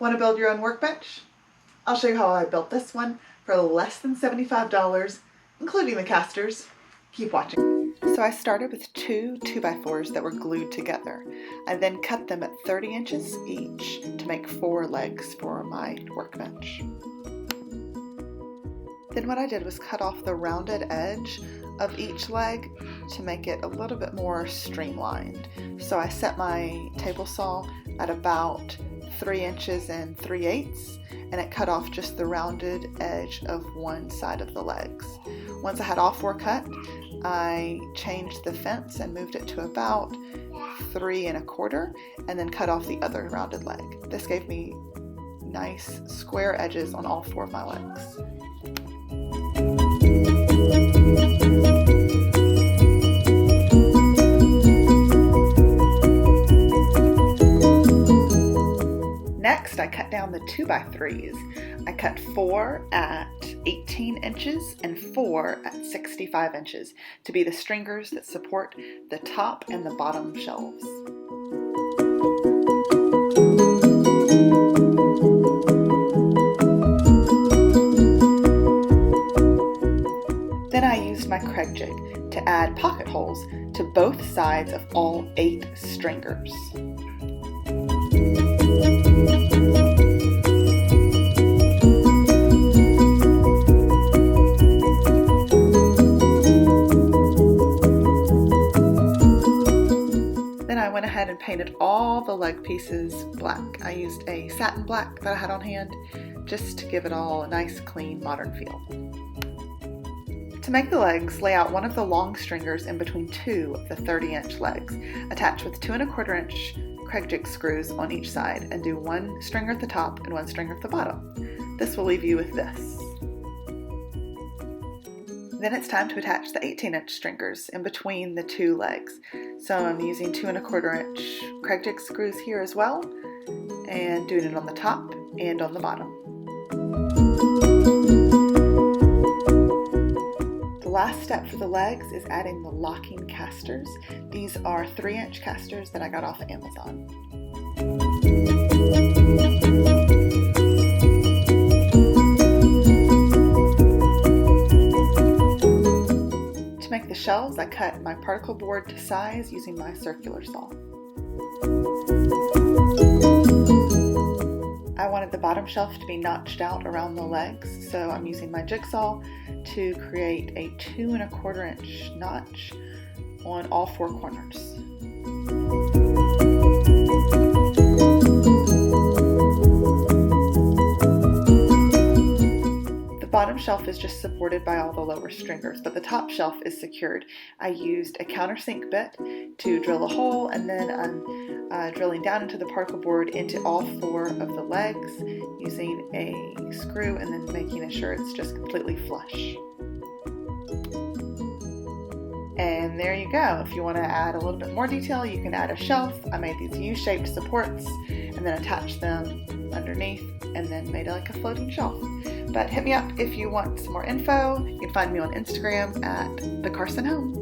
Want to build your own workbench? I'll show you how I built this one for less than $75, including the casters. Keep watching. So I started with two 2x4s that were glued together. I then cut them at 30 inches each to make 4 legs for my workbench. Then what I did was cut off the rounded edge of each leg to make it a little bit more streamlined. So I set my table saw at about 3 inches and 3/8, and it cut off just the rounded edge of one side of the legs. Once I had all 4 cut, I changed the fence and moved it to about 3 1/4, and then cut off the other rounded leg. This gave me nice square edges on all 4 of my legs. Next, I cut down the 2x3s. I cut 4 at 18 inches and 4 at 65 inches to be the stringers that support the top and the bottom shelves. Then I used my Craig jig to add pocket holes to both sides of all 8 stringers. I went ahead and painted all the leg pieces black. I used a satin black that I had on hand just to give it all a nice, clean, modern feel. To make the legs, lay out one of the long stringers in between 2 of the 30-inch legs, attached with 2 1/4-inch Craig jig screws on each side, and do 1 stringer at the top and 1 stringer at the bottom. This will leave you with this. Then it's time to attach the 18-inch stringers in between the 2 legs. So I'm using 2 1/4-inch Craig jig screws here as well, and doing it on the top and on the bottom. The last step for the legs is adding the locking casters. These are 3-inch casters that I got off of Amazon. To make the shelves, I cut my particle board to size using my circular saw. I wanted the bottom shelf to be notched out around the legs, so I'm using my jigsaw to create a 2 1/4-inch notch on all 4 corners. The bottom shelf is just supported by all the lower stringers, but the top shelf is secured. I used a countersink bit to drill a hole, and then I'm drilling down into the particle board into all 4 of the legs using a screw, and then making sure it's just completely flush. And there you go. If you want to add a little bit more detail, you can add a shelf. I made these U-shaped supports and then attached them underneath and then made it like a floating shelf. But hit me up if you want some more info. You can find me on Instagram at The Carson Home.